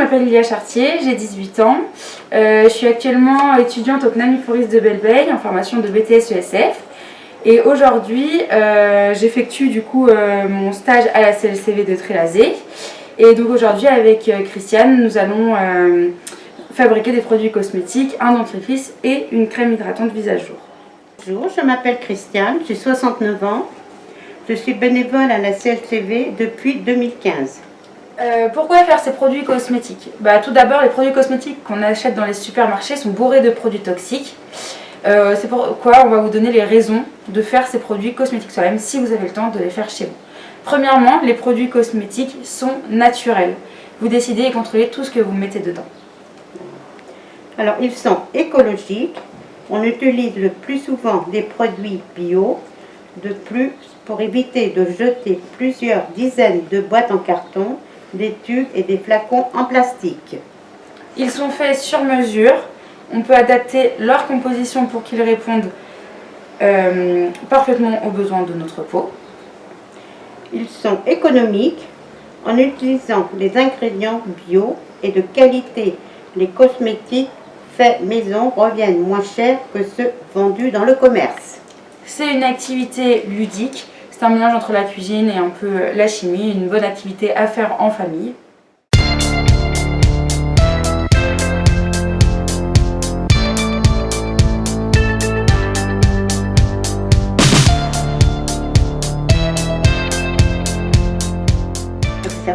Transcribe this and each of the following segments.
m'appelle Ilia Chartier, j'ai 18 ans. Je suis actuellement étudiante au CNAM Forest de Belleveille en formation de BTS ESF. Et aujourd'hui, j'effectue du coup mon stage à la CLCV de Trélazé. Et donc aujourd'hui, avec Christiane, nous allons fabriquer des produits cosmétiques, un dentifrice et une crème hydratante visage jour. Bonjour, je m'appelle Christiane, j'ai 69 ans. Je suis bénévole à la CLCV depuis 2015. Pourquoi faire ces produits cosmétiques? Tout d'abord, les produits cosmétiques qu'on achète dans les supermarchés sont bourrés de produits toxiques. C'est pourquoi on va vous donner les raisons de faire ces produits cosmétiques soi-même si vous avez le temps de les faire chez vous. Premièrement, les produits cosmétiques sont naturels. Vous décidez et contrôlez tout ce que vous mettez dedans. Alors, ils sont écologiques. On utilise le plus souvent des produits bio. De plus, pour éviter de jeter plusieurs dizaines de boîtes en carton, des tubes et des flacons en plastique. Ils sont faits sur mesure. On peut adapter leur composition pour qu'ils répondent parfaitement aux besoins de notre peau. Ils sont économiques. En utilisant des ingrédients bio et de qualité, les cosmétiques faits maison reviennent moins chers que ceux vendus dans le commerce. C'est une activité ludique. C'est un mélange entre la cuisine et un peu la chimie. Une bonne activité à faire en famille.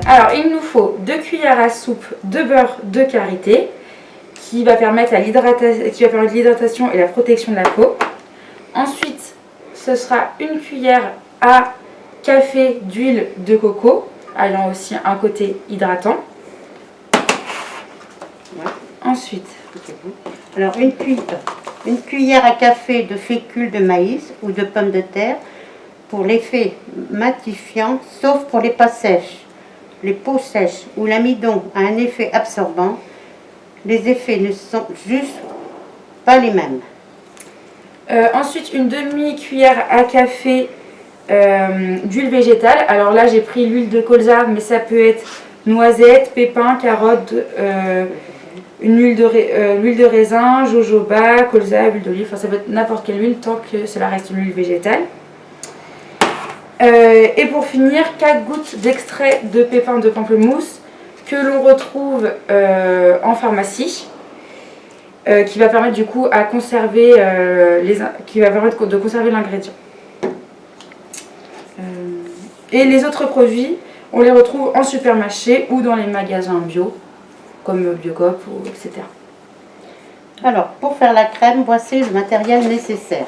Alors, il nous faut 2 cuillères à soupe de beurre de karité qui va permettre l'hydratation et la protection de la peau. Ensuite, ce sera 1 cuillère à café d'huile de coco, ayant aussi un côté hydratant. Ouais. Ensuite, alors une cuillère à café de fécule de maïs ou de pommes de terre pour l'effet matifiant, sauf pour les peaux sèches. Les peaux sèches où l'amidon a un effet absorbant, les effets ne sont juste pas les mêmes. Ensuite, une demi-cuillère à café d'huile végétale. Alors là, j'ai pris l'huile de colza, mais ça peut être noisette, pépins, carottes, l'huile de raisin, jojoba, colza, huile d'olive. Enfin, ça peut être n'importe quelle huile tant que cela reste une huile végétale. Et pour finir, 4 gouttes d'extrait de pépins de pamplemousse que l'on retrouve en pharmacie, qui va permettre du coup à conserver de conserver l'ingrédient. Et les autres produits, on les retrouve en supermarché ou dans les magasins bio, comme Biocop, etc. Alors, pour faire la crème, voici le matériel nécessaire.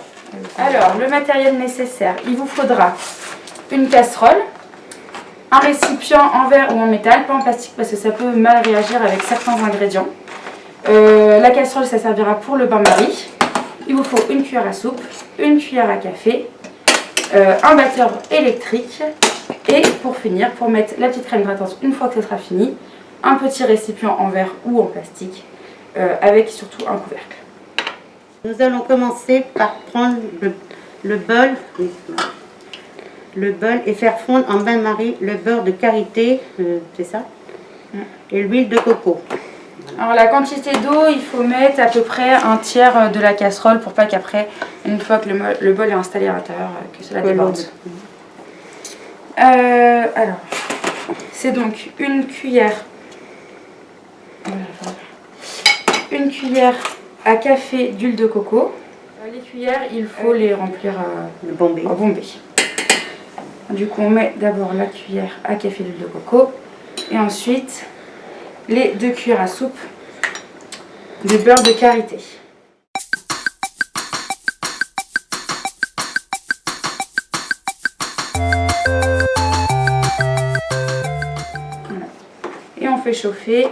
Alors, le matériel nécessaire, il vous faudra une casserole, un récipient en verre ou en métal, pas en plastique parce que ça peut mal réagir avec certains ingrédients. La casserole, ça servira pour le bain-marie. Il vous faut 1 cuillère à soupe, 1 cuillère à café, un batteur électrique et pour finir, pour mettre la petite crème hydratante une fois que ce sera fini, un petit récipient en verre ou en plastique avec surtout un couvercle. Nous allons commencer par prendre le bol et faire fondre en bain-marie le beurre de karité, c'est ça, et l'huile de coco. Alors la quantité d'eau, il faut mettre à peu près un tiers de la casserole pour pas qu'après, une fois que le bol est installé à l'intérieur, que cela déborde. Alors, c'est donc 1 cuillère à café d'huile de coco. Les cuillères, il faut les remplir en bombé. Du coup, on met d'abord la cuillère à café d'huile de coco et ensuite les 2 cuillères à soupe de beurre de karité. Voilà. Et on fait chauffer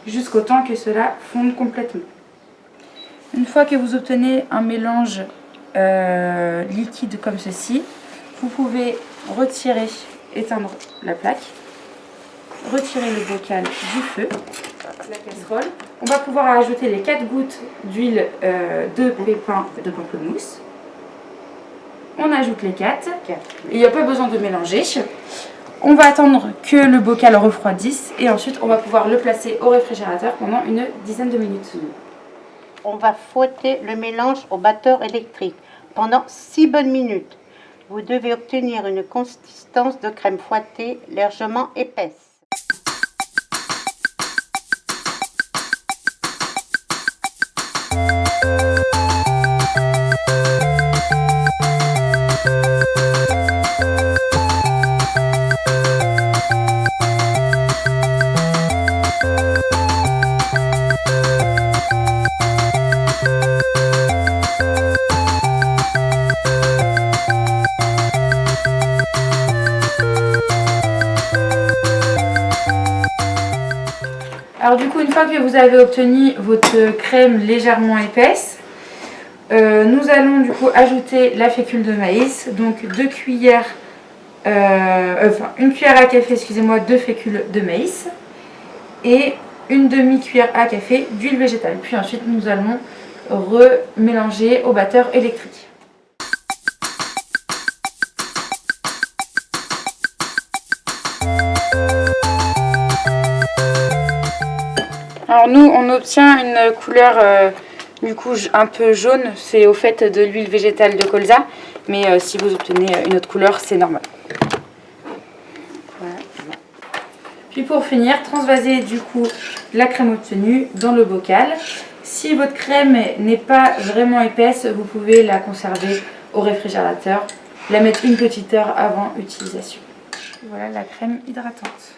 jusqu'au temps que cela fonde complètement. Une fois que vous obtenez un mélange liquide comme ceci, vous pouvez éteindre la plaque, retirer le bocal du feu, la casserole. On va pouvoir ajouter les 4 gouttes d'huile de pépins de pamplemousse. On ajoute les 4 et il n'y a pas besoin de mélanger. On va attendre que le bocal refroidisse et ensuite on va pouvoir le placer au réfrigérateur pendant une dizaine de minutes. On va fouetter le mélange au batteur électrique pendant 6 bonnes minutes. Vous devez obtenir une consistance de crème fouettée légèrement épaisse. Alors du coup, une fois que vous avez obtenu votre crème légèrement épaisse, nous allons du coup ajouter la fécule de maïs, donc une cuillère à café, excusez-moi, de fécule de maïs et une demi-cuillère à café d'huile végétale. Puis ensuite, nous allons remélanger au batteur électrique. Alors nous, on obtient une couleur du coup un peu jaune, c'est au fait de l'huile végétale de colza, mais si vous obtenez une autre couleur, c'est normal. Voilà. Puis pour finir, transvasez du coup la crème obtenue dans le bocal. Si votre crème n'est pas vraiment épaisse, vous pouvez la conserver au réfrigérateur, la mettre une petite heure avant utilisation. Voilà la crème hydratante.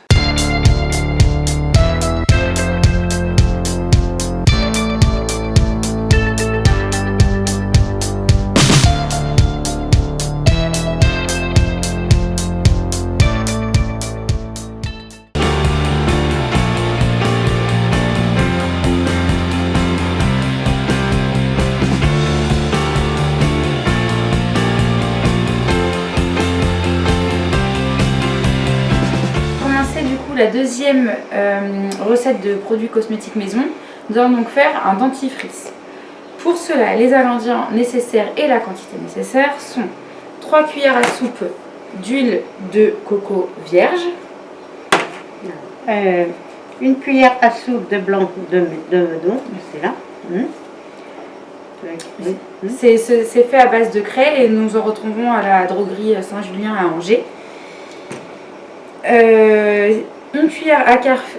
La deuxième recette de produits cosmétiques maison, nous allons donc faire un dentifrice. Pour cela, les ingrédients nécessaires et la quantité nécessaire sont 3 cuillères à soupe d'huile de coco vierge, une cuillère à soupe de blanc de meudon, c'est là. C'est fait à base de craie et nous en retrouvons à la droguerie Saint-Julien à Angers. Une cuillère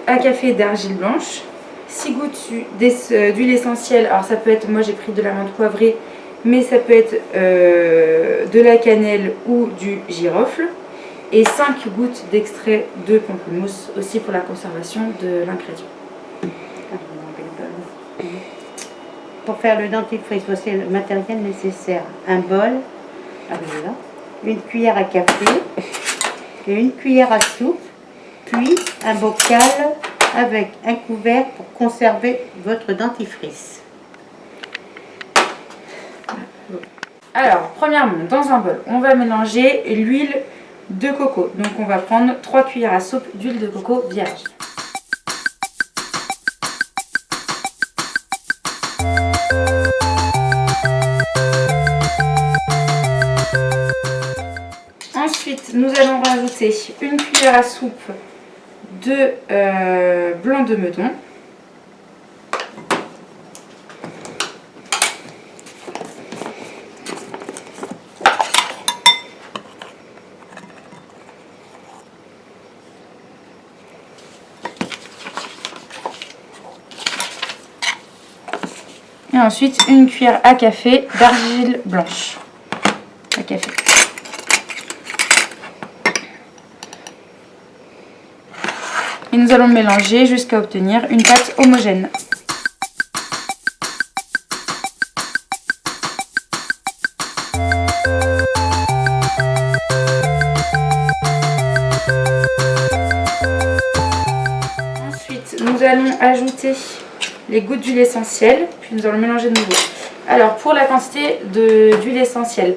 à café d'argile blanche, 6 gouttes d'huile essentielle, alors ça peut être, moi j'ai pris de la menthe poivrée, mais ça peut être de la cannelle ou du girofle, et 5 gouttes d'extrait de pamplemousse aussi pour la conservation de l'ingrédient. Pour faire le dentifrice, voici le matériel nécessaire. Un bol, une cuillère à café et une cuillère à soupe, puis un bocal avec un couvert pour conserver votre dentifrice. Alors, premièrement, dans un bol, on va mélanger l'huile de coco. Donc on va prendre 3 cuillères à soupe d'huile de coco vierge. Ensuite, nous allons rajouter une cuillère à soupe de blanc de meudon. Et ensuite, une cuillère à café d'argile blanche. À café. Et nous allons mélanger jusqu'à obtenir une pâte homogène. Ensuite, nous allons ajouter les gouttes d'huile essentielle, puis nous allons mélanger de nouveau. Alors, pour la quantité d'huile essentielle,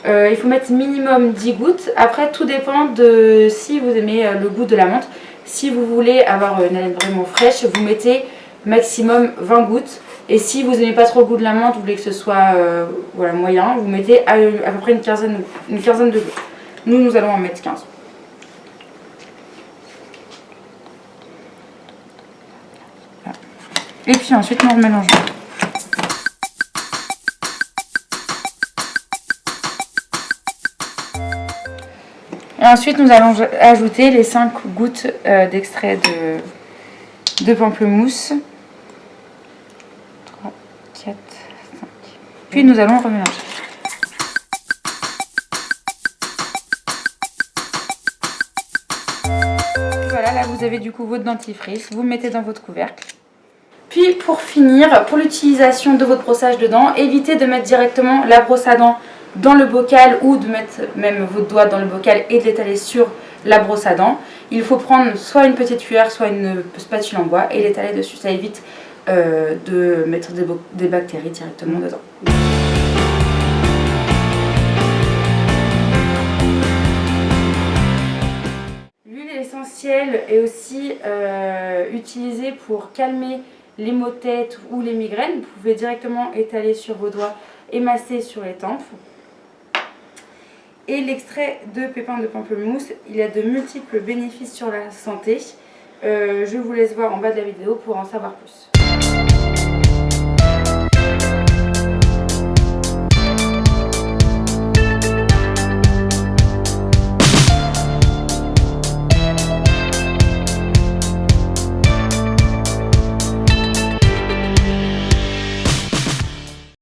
il faut mettre minimum 10 gouttes. Après, tout dépend de si vous aimez le goût de la menthe. Si vous voulez avoir une haleine vraiment fraîche, vous mettez maximum 20 gouttes. Et si vous n'aimez pas trop le goût de la menthe, vous voulez que ce soit voilà, moyen, vous mettez à peu près une quinzaine de gouttes. Nous allons en mettre 15. Et puis ensuite, nous remélangeons. Et ensuite, nous allons ajouter les 5 gouttes d'extrait de pamplemousse. 3, 4, 5. Puis nous allons remélanger. Voilà, là vous avez du coup votre dentifrice, vous le mettez dans votre couvercle. Puis pour finir, pour l'utilisation de votre brossage de dents, évitez de mettre directement la brosse à dents dans le bocal ou de mettre même votre doigt dans le bocal et de l'étaler sur la brosse à dents. Il faut prendre soit une petite cuillère, soit une spatule en bois et l'étaler dessus. Ça évite de mettre des bactéries directement dedans. L'huile essentielle est aussi utilisée pour calmer les maux de tête ou les migraines. Vous pouvez directement étaler sur vos doigts et masser sur les tempes. Et l'extrait de pépins de pamplemousse, il a de multiples bénéfices sur la santé. Je vous laisse voir en bas de la vidéo pour en savoir plus.